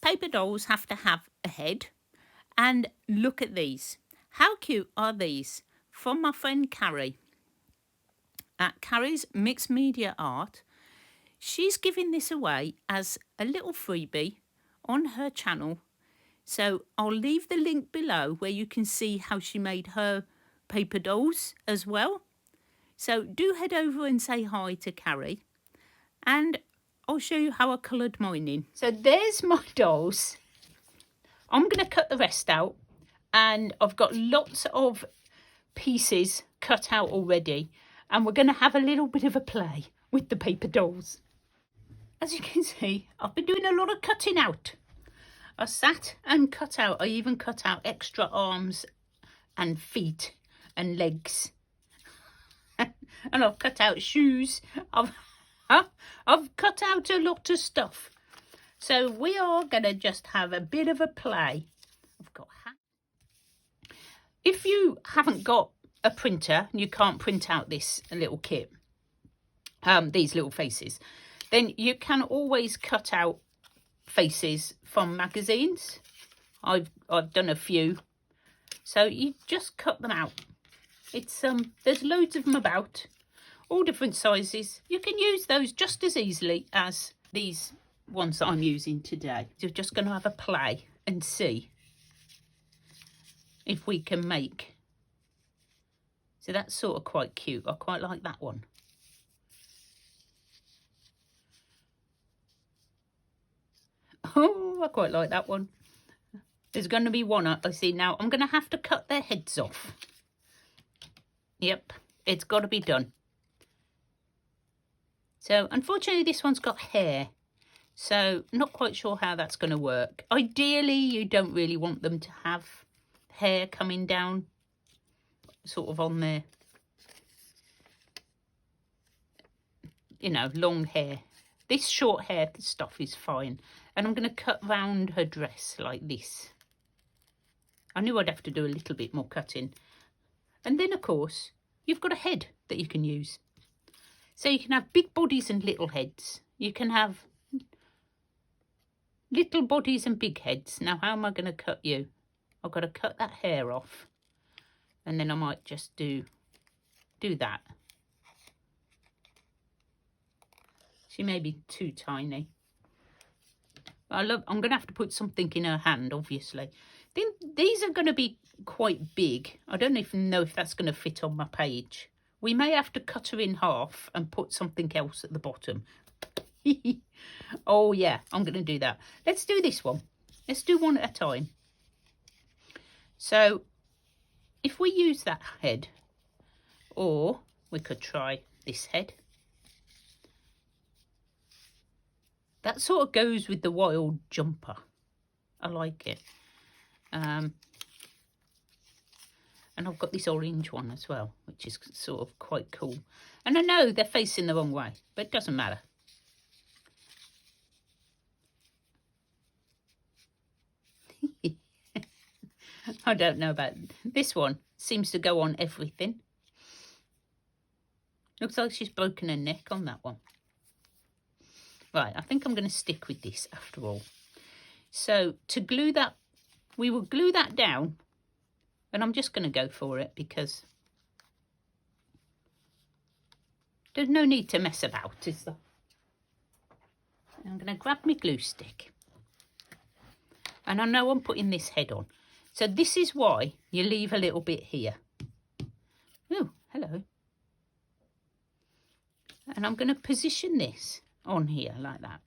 paper dolls have to have a head. And look at these. How cute are these? From my friend Carrie at Carrie's Mixed Media Art. She's giving this away as a little freebie on her channel. So I'll leave the link below where you can see how she made her paper dolls as well. So do head over and say hi to Carrie. And I'll show you how I coloured mine in. So there's my dolls. I'm going to cut the rest out. And I've got lots of pieces cut out already. And we're going to have a little bit of a play with the paper dolls. As you can see, I've been doing a lot of cutting out. I sat and cut out. I even cut out extra arms and feet and legs. And I've cut out shoes. I've cut out a lot of stuff. So we are going to just have a bit of a play. I've got if you haven't got a printer and you can't print out this little kit, these little faces, then you can always cut out faces from magazines. I've done a few. So you just cut them out. It's there's loads of them about, all different sizes. You can use those just as easily as these ones that I'm using today. We're just going to have a play and see if we can make. So that's sort of quite cute. I quite like that one. Oh, I quite like that one. There's going to be one I see now. I'm going to have to cut their heads off. Yep, it's got to be done. So unfortunately this one's got hair, so not quite sure how that's going to work. Ideally you don't really want them to have hair coming down sort of on their, you know, long hair. This short hair stuff is fine. And I'm going to cut round her dress like this. I knew I'd have to do a little bit more cutting. And then, of course, you've got a head that you can use. So you can have big bodies and little heads. You can have little bodies and big heads. Now, how am I going to cut you? I've got to cut that hair off. And then I might just do that. She may be too tiny. I'm going to have to put something in her hand, obviously. Then these are going to be quite big. I don't even know if that's going to fit on my page. We may have to cut her in half and put something else at the bottom. Oh yeah, I'm going to do that. Let's do this one. Let's do one at a time. So if we use that head, or we could try this head. That sort of goes with the wild jumper. I like it. And I've got this orange one as well, which is sort of quite cool. And I know they're facing the wrong way, but it doesn't matter. I don't know about this one. Seems to go on everything. Looks like she's broken her neck on that one. Right, I think I'm going to stick with this after all. So to glue that, we will glue that down. And I'm just going to go for it because there's no need to mess about, is there? I'm going to grab my glue stick. And I know I'm putting this head on. So this is why you leave a little bit here. Oh, hello. And I'm going to position this on here like that.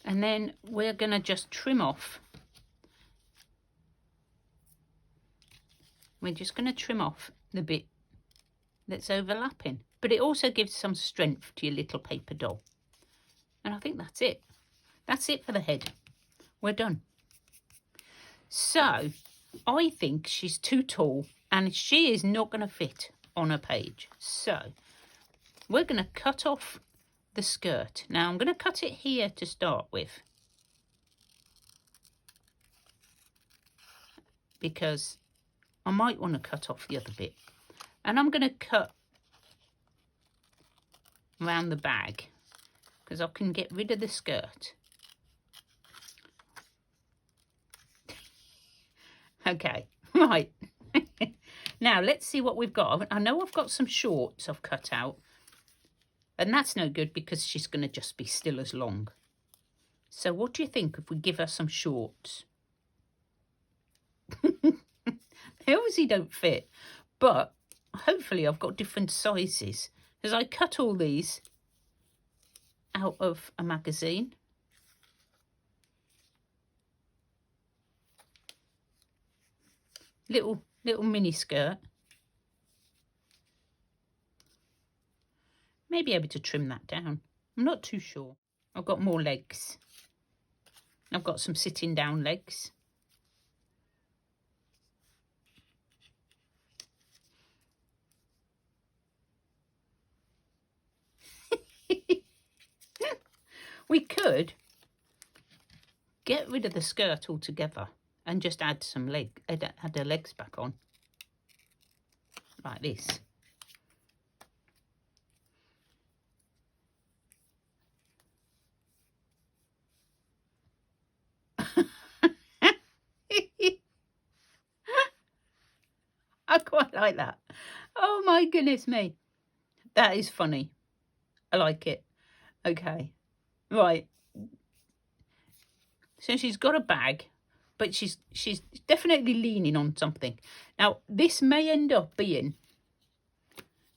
And then we're going to just trim off. We're just going to trim off the bit that's overlapping. But it also gives some strength to your little paper doll. And I think that's it. That's it for the head. We're done. So, I think she's too tall and she is not going to fit on a page. So, we're going to cut off the skirt. Now, I'm going to cut it here to start with. Because I might want to cut off the other bit. And I'm going to cut around the bag. because I can get rid of the skirt. Okay, right. Now, let's see what we've got. I know I've got some shorts I've cut out. And that's no good because she's going to just be still as long. So what do you think if we give her some shorts? They obviously don't fit. But hopefully I've got different sizes. Because I cut all these out of a magazine. Little mini skirt. May be able to trim that down. I'm not too sure. I've got more legs. I've got some sitting down legs. We could get rid of the skirt altogether and just add some add her legs back on. Like this. I quite like that. Oh my goodness me. That is funny. I like it. Okay. Right. So she's got a bag, but she's definitely leaning on something. Now, this may end up being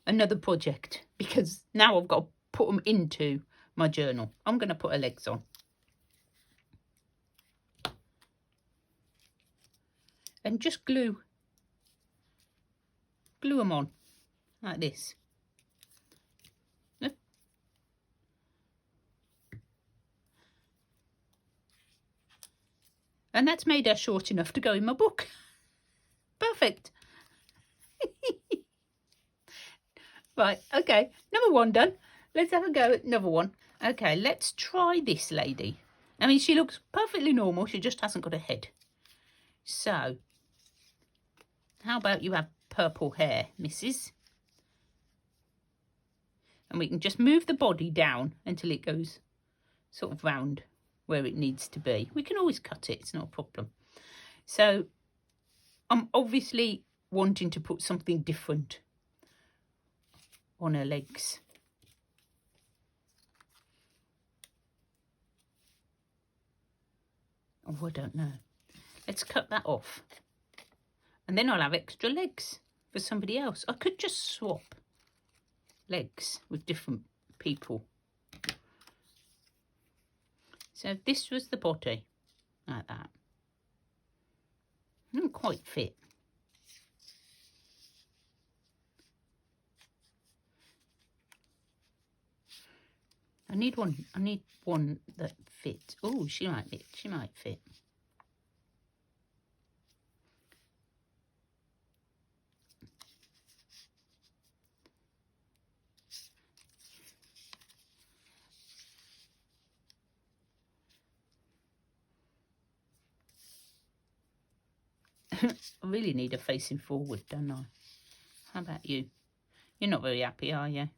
another project because now I've got to put them into my journal. I'm going to put her legs on. And just glue them on like this. And that's made her short enough to go in my book. Perfect. Right, okay, number one done. Let's have a go at another one. Okay, let's try this lady. I mean, she looks perfectly normal. She just hasn't got a head. So, how about you have purple hair, missus? And we can just move the body down until it goes sort of round where it needs to be. We can always cut it, it's not a problem. So, I'm obviously wanting to put something different on her legs. Oh, I don't know. Let's cut that off. And then I'll have extra legs for somebody else. I could just swap legs with different people. So if this was the body, like that. It doesn't quite fit. I need one that fits. Oh, she might fit. I really need her facing forward, don't I? How about you? You're not very happy, are you?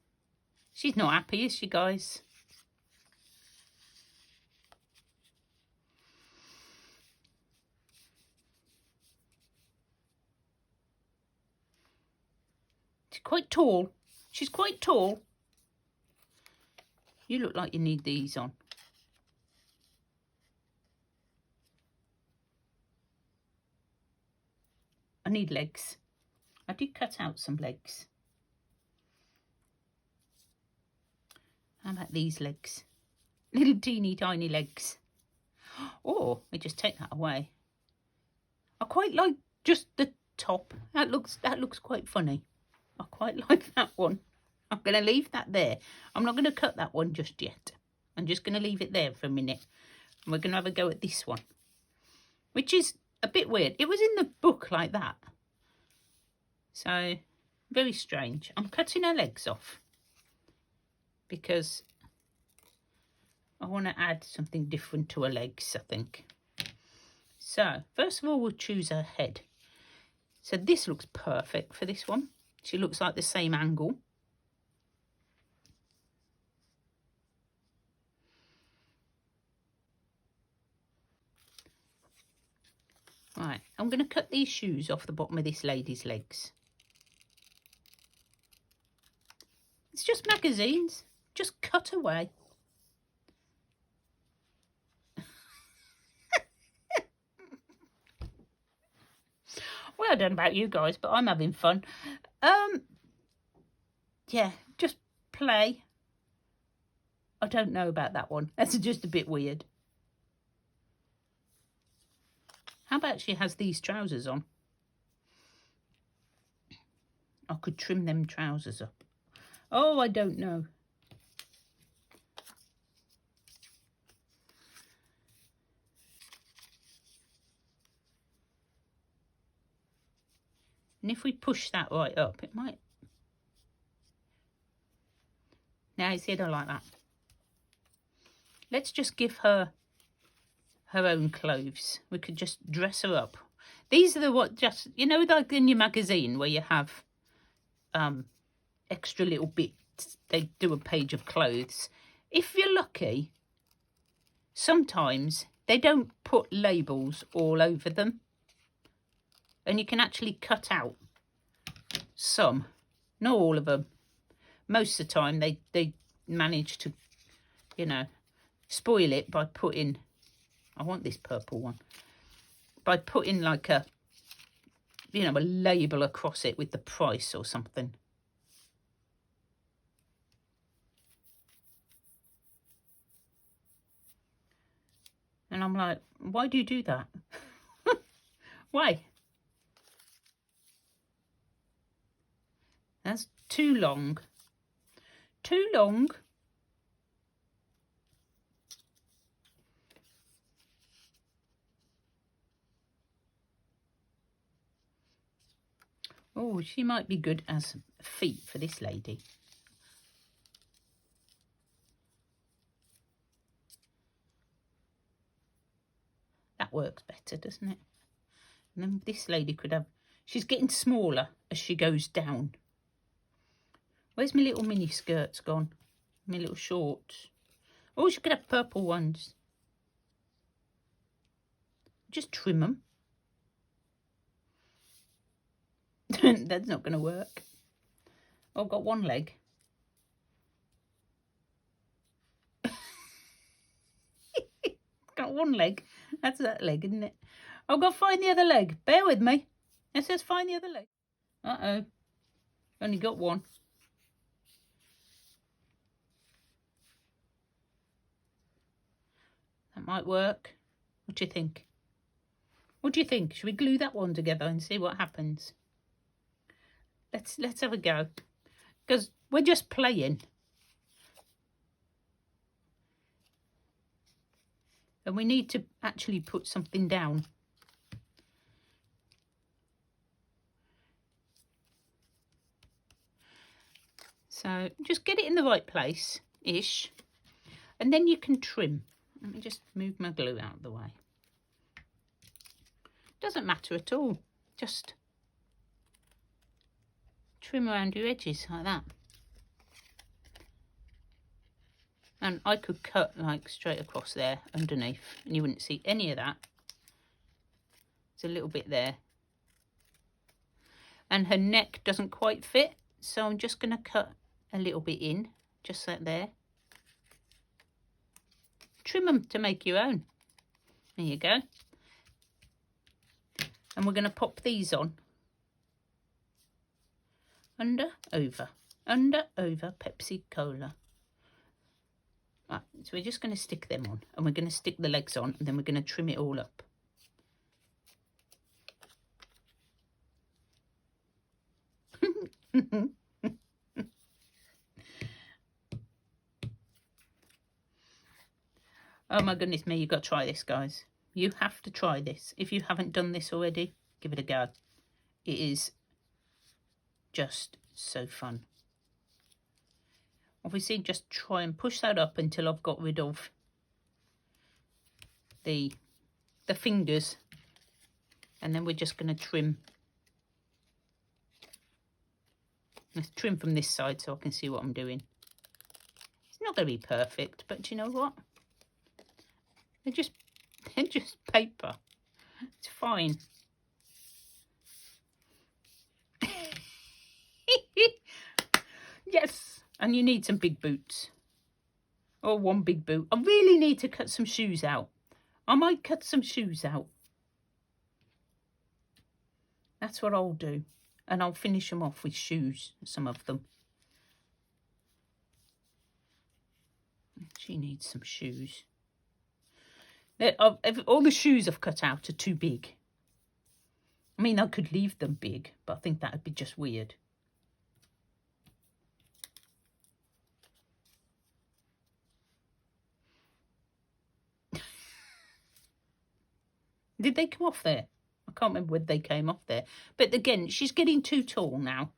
She's not happy, is she, guys? She's quite tall. She's quite tall. You look like you need these on. I need legs. I did cut out some legs. How about these legs? Little teeny tiny legs. Or we just take that away. I quite like just the top. That looks quite funny. I quite like that one. I'm going to leave that there. I'm not going to cut that one just yet. I'm just going to leave it there for a minute. And we're going to have a go at this one. Which is a bit weird. It was in the book like that. So, very strange. I'm cutting her legs off. Because I want to add something different to her legs, I think. So, first of all, we'll choose her head. So this looks perfect for this one. She looks like the same angle. I'm going to cut these shoes off the bottom of this lady's legs. It's just magazines. Just cut away. Well, I don't know about you guys, but I'm having fun. Yeah, just play. I don't know about that one. That's just a bit weird. How about she has these trousers on? I could trim them trousers up. Oh, I don't know. And if we push that right up, it might... Now, you see, I don't like that. Let's just give her her own clothes. We could just dress her up. These are the what just, you know, like in your magazine where you have extra little bits. They do a page of clothes. If you're lucky, sometimes they don't put labels all over them. And you can actually cut out some, not all of them. Most of the time they manage to, you know, spoil it by putting, I want this purple one, by putting like a, you know, a label across it with the price or something. And I'm like, why do you do that? Why? That's too long. Too long. Oh, she might be good as feet for this lady. That works better, doesn't it? And then this lady could have... She's getting smaller as she goes down. Where's my little mini skirts gone? My little shorts. Oh, she could have purple ones. Just trim them. That's not going to work. Oh, I've got one leg. Got one leg. That's that leg, isn't it? I've got to find the other leg. Bear with me. It says find the other leg. Uh-oh. Only got one. That might work. What do you think? What do you think? Should we glue that one together and see what happens? Let's have a go. Because we're just playing. And we need to actually put something down. So just get it in the right place-ish. And then you can trim. Let me just move my glue out of the way. Doesn't matter at all. Just trim around your edges like that. And I could cut like straight across there underneath and you wouldn't see any of that. There's a little bit there. And her neck doesn't quite fit, so I'm just going to cut a little bit in, just like there. Trim them to make your own. There you go. And we're going to pop these on. Under, over, Pepsi Cola. Right, so we're just going to stick them on, and we're going to stick the legs on, and then we're going to trim it all up. Oh my goodness me, you've got to try this, guys. You have to try this. If you haven't done this already, give it a go. It is just so fun. Obviously, just try and push that up until I've got rid of the fingers. And then we're just going to trim. Let's trim from this side so I can see what I'm doing. It's not going to be perfect, but do you know what? They're just paper. It's fine. Yes. And you need some big boots. Or one big boot. I really need to cut some shoes out. I might cut some shoes out. That's what I'll do. And I'll finish them off with shoes, some of them. She needs some shoes. All the shoes I've cut out are too big. I mean, I could leave them big, but I think that would be just weird. Did they come off there? I can't remember whether they came off there. But again, she's getting too tall now.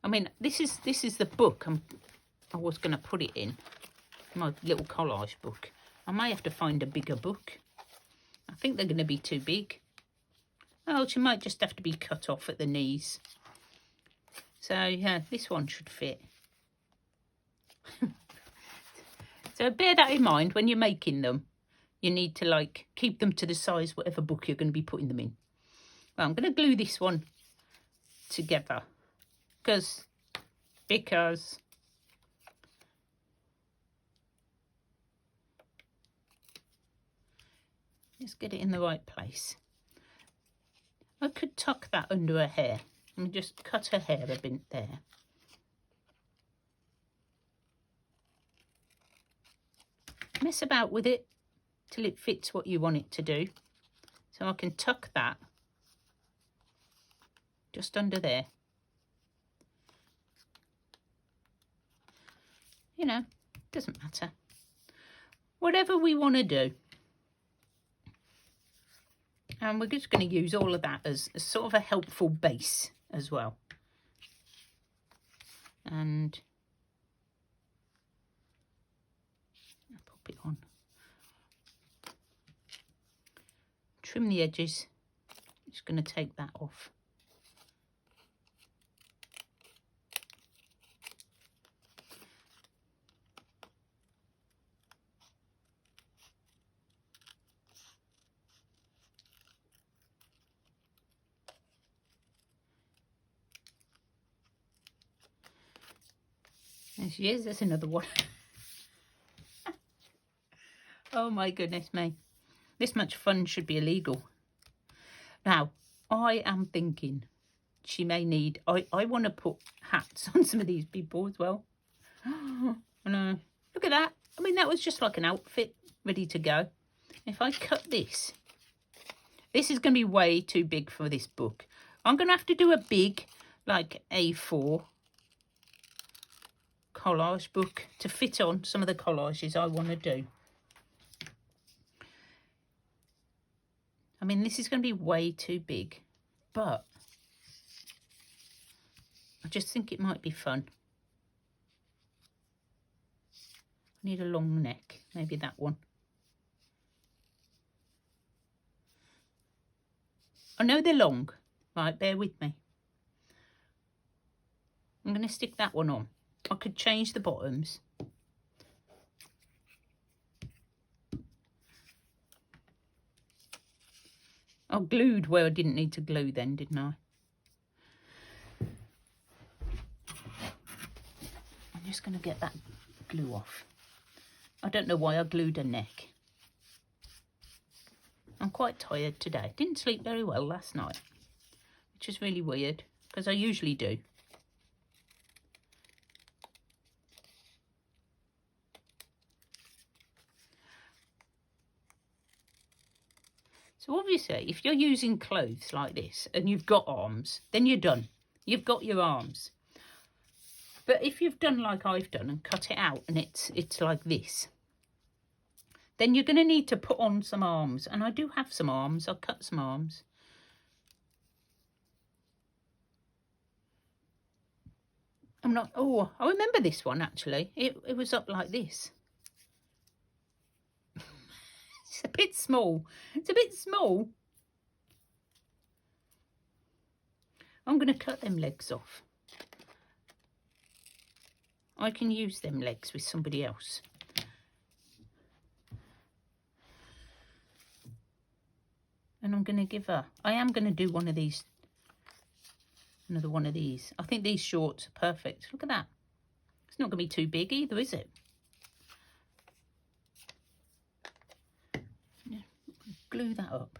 I mean, this is the book I was going to put it in. My little collage book. I may have to find a bigger book. I think they're going to be too big. Oh, she might just have to be cut off at the knees. So, yeah, this one should fit. So bear that in mind when you're making them. You need to, like, keep them to the size whatever book you're going to be putting them in. Well, I'm going to glue this one together. Because. Let's get it in the right place. I could tuck that under her hair. Let me just cut her hair a bit there. Mess about with it till it fits what you want it to do. So I can tuck that just under there. You know, doesn't matter. Whatever we want to do. And we're just going to use all of that as sort of a helpful base as well. And I'll pop it on. Trim the edges. Just going to take that off. There she is. There's another one. Oh my goodness me. This much fun should be illegal. Now, I am thinking she may need... I want to put hats on some of these people as well. Oh no. Look at that. I mean, that was just like an outfit ready to go. If I cut this... This is going to be way too big for this book. I'm going to have to do a big, like, A4 collage book to fit on some of the collages I want to do. I mean, this is going to be way too big, but I just think it might be fun. I need a long neck, maybe that one. I know they're long, right, bear with me. I'm going to stick that one on. I could change the bottoms. I glued where I didn't need to glue then, didn't I? I'm just going to get that glue off. I don't know why I glued her neck. I'm quite tired today. Didn't sleep very well last night, which is really weird because I usually do. So obviously, if you're using clothes like this and you've got arms, then you're done. You've got your arms. But if you've done like I've done and cut it out and it's like this, then you're going to need to put on some arms. And I do have some arms. I'll cut some arms. I'm not... Oh, I remember this one, actually. It was up like this. It's a bit small. It's a bit small. I'm going to cut them legs off. I can use them legs with somebody else. And I'm going to give her... I am going to do one of these. Another one of these. I think these shorts are perfect. Look at that. It's not going to be too big either, is it? Yeah. Glue that up.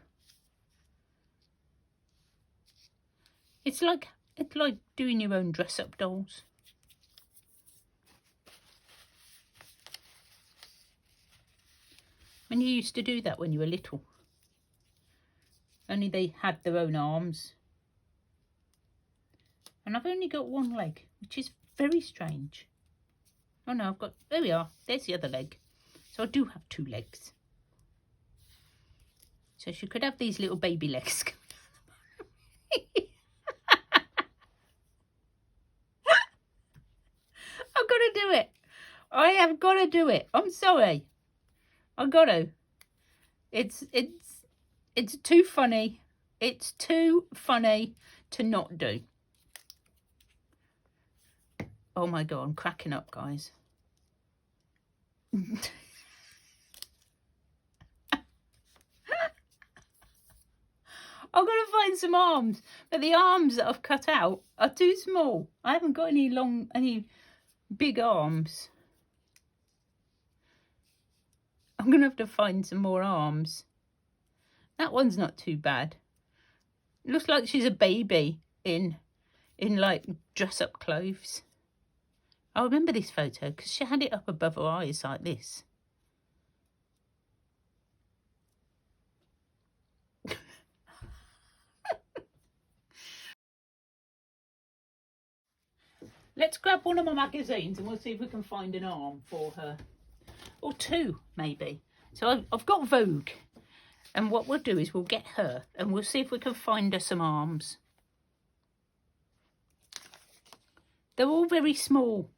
It's like doing your own dress-up dolls. And you used to do that when you were little. Only they had their own arms. And I've only got one leg, which is very strange. Oh no, there we are. There's the other leg. So I do have 2 legs. So she could have these little baby legs. I've got to do it. I have got to do it. I'm sorry. I've got to. It's too funny. It's too funny to not do. Oh my God, I'm cracking up, guys. I've got to find some arms, but the arms that I've cut out are too small. I haven't got any big arms. I'm going to have to find some more arms. That one's not too bad. It looks like she's a baby in like dress-up clothes. I remember this photo because she had it up above her eyes like this. Let's grab one of my magazines and we'll see if we can find an arm for her. Or 2, maybe. So I've got Vogue. And what we'll do is we'll get her and we'll see if we can find her some arms. They're all very small.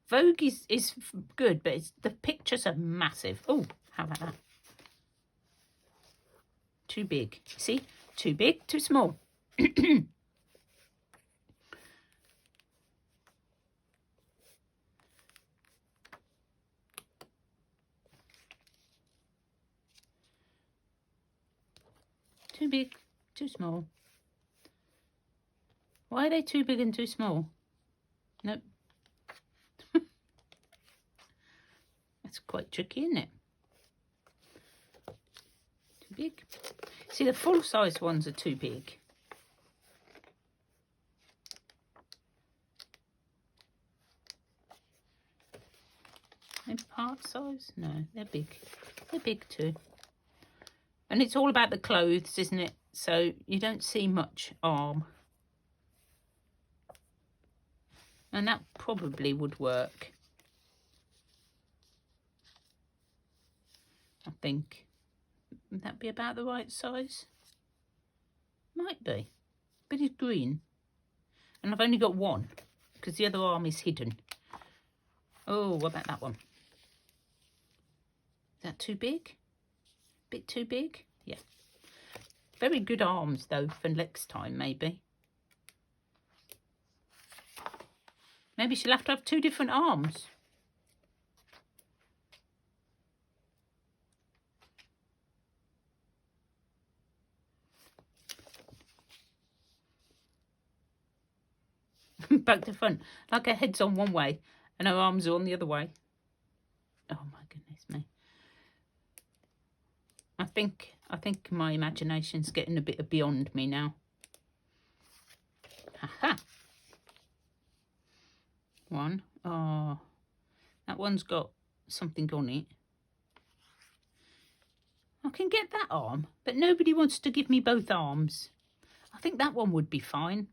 Vogue is good, but the pictures are massive. Oh, how about that? Too big. See? Too big, too small. Too big, too small. Why are they too big and too small? Nope. That's quite tricky, isn't it? Too big. See, the full-size ones are too big. Maybe part size? No, they're big. They're big too. And it's all about the clothes, isn't it? So you don't see much arm. And that probably would work. I think. Would that be about the right size? Might be. But it's green. And I've only got one because the other arm is hidden. Oh, what about that one? Is that too big? Bit too big? Yeah. Very good arms though for next time, maybe. Maybe she'll have to have 2 different arms. Back to front. Like her head's on one way and her arms are on the other way. Oh my goodness me. I think my imagination's getting a bit beyond me now. Haha. One. Oh, that one's got something on it. I can get that arm, but nobody wants to give me both arms. I think that one would be fine.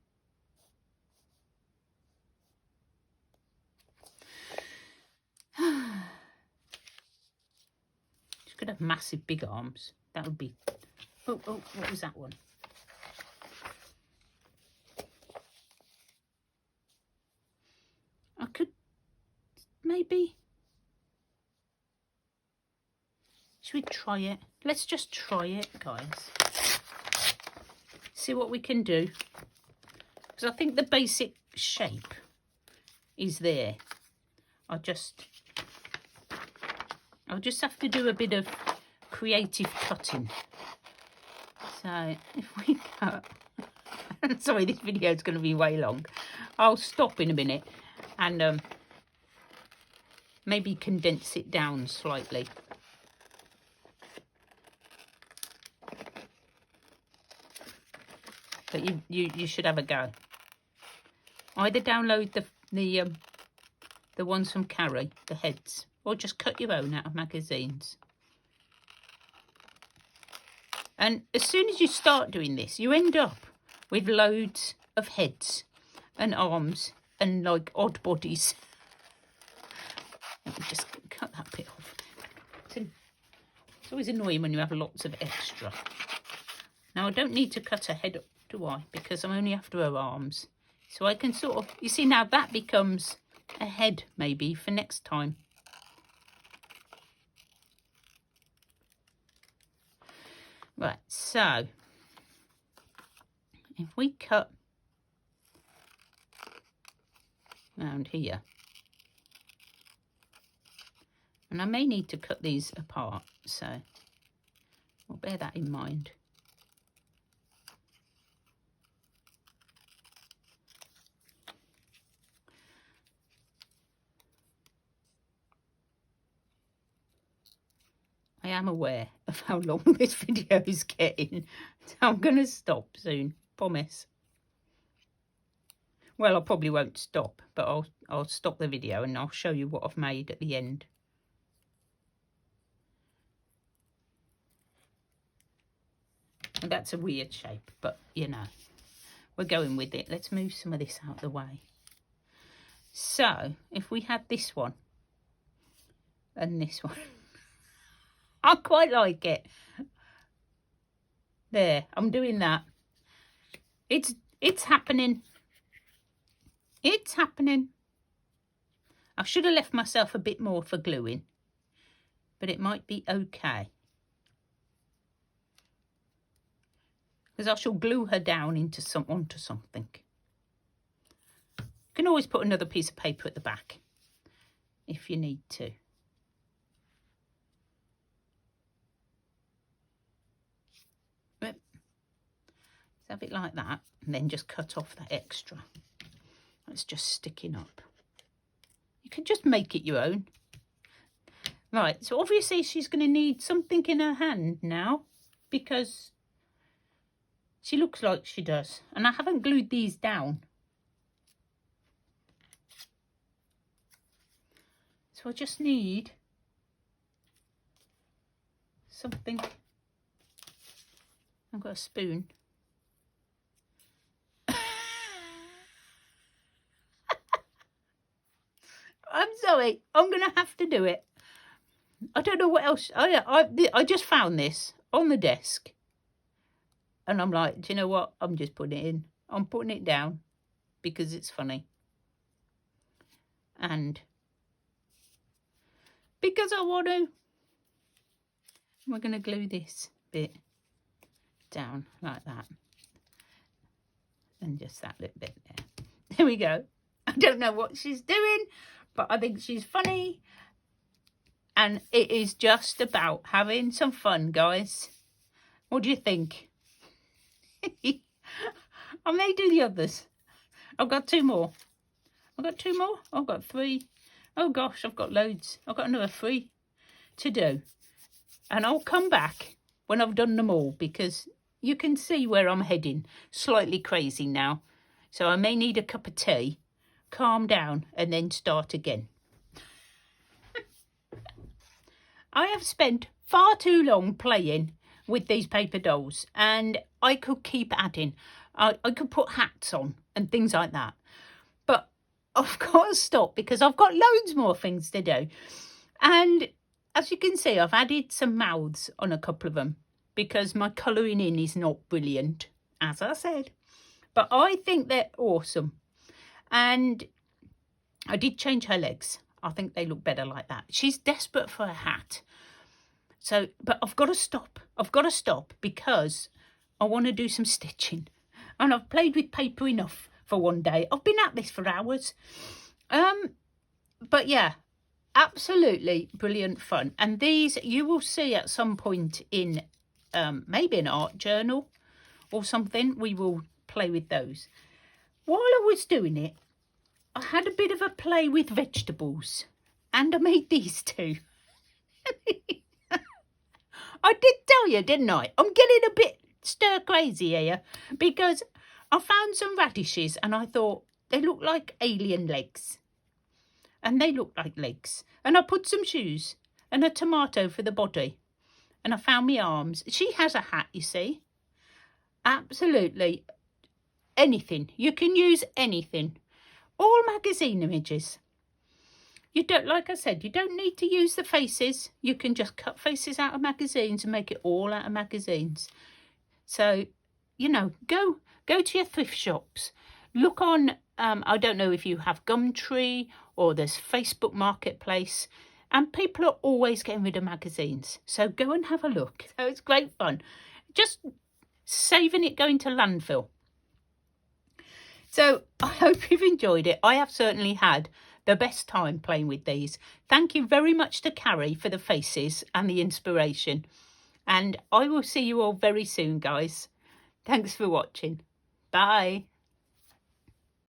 She could have massive big arms. That would be... Oh, what was that one? I could maybe... Should we try it? Let's just try it, guys. See what we can do. Because I think the basic shape is there. I'll just have to do a bit of creative cutting. So if we cut Sorry, this video is going to be way long. I'll stop in a minute and maybe condense it down slightly. But you should have a go. Either download the ones from Carrie, the heads, or just cut your own out of magazines. And as soon as you start doing this, you end up with loads of heads and arms and like odd bodies. Let me just cut that bit off. It's always annoying when you have lots of extra. Now I don't need to cut her head up, do I? Because I'm only after her arms. So I can sort of, you see, now that becomes a head maybe for next time. Right, so if we cut around here, and I may need to cut these apart, so we'll bear that in mind. I am aware of how long this video is getting, so I'm going to stop soon, promise. Well, I probably won't stop, but I'll stop the video and I'll show you what I've made at the end. And that's a weird shape, but you know, we're going with it. Let's move some of this out of the way. So, if we had this one and this one, I quite like it. There, I'm doing that. It's happening. It's happening. I should have left myself a bit more for gluing, but it might be okay. Because I shall glue her down onto something. You can always put another piece of paper at the back if you need to. Have it like that, and then just cut off that extra. It's just sticking up. You can just make it your own. Right, so obviously she's going to need something in her hand now, because she looks like she does. And I haven't glued these down. So I just need something. I've got a spoon. I'm sorry, I'm going to have to do it. I don't know what else. I just found this on the desk. And I'm like, do you know what? I'm just putting it in. I'm putting it down because it's funny. And because I want to. We're going to glue this bit down like that. And just that little bit there. There we go. I don't know what she's doing, but I think she's funny. And it is just about having some fun, guys. What do you think? I may do the others. I've got 2 more. I've got 2 more. I've got 3. Oh gosh, I've got loads. I've got another 3 to do. And I'll come back when I've done them all, because you can see where I'm heading. Slightly crazy now. So I may need a cup of tea, calm down, and then start again. I have spent far too long playing with these paper dolls, and I could keep adding. I could put hats on and things like that. But I've got to stop because I've got loads more things to do. And as you can see, I've added some mouths on a couple of them because my colouring in is not brilliant, as I said. But I think they're awesome. And I did change her legs. I think they look better like that. She's desperate for a hat. So, but I've got to stop. I've got to stop because I want to do some stitching. And I've played with paper enough for one day. I've been at this for hours. But yeah, absolutely brilliant fun. And these you will see at some point in maybe an art journal or something. We will play with those. While I was doing it, I had a bit of a play with vegetables, and I made these two. I did tell you, didn't I? I'm getting a bit stir crazy here because I found some radishes and I thought they look like alien legs. And they look like legs. And I put some shoes and a tomato for the body. And I found my arms. She has a hat, you see. Absolutely anything. You can use anything. All magazine images. You don't, like I said, you don't need to use the faces. You can just cut faces out of magazines and make it all out of magazines. So, you know, go to your thrift shops. Look on, I don't know if you have Gumtree or there's Facebook Marketplace. And people are always getting rid of magazines. So go and have a look. So it's great fun. Just saving it going to landfill. So I hope you've enjoyed it. I have certainly had the best time playing with these. Thank you very much to Carrie for the faces and the inspiration. And I will see you all very soon, guys. Thanks for watching. Bye.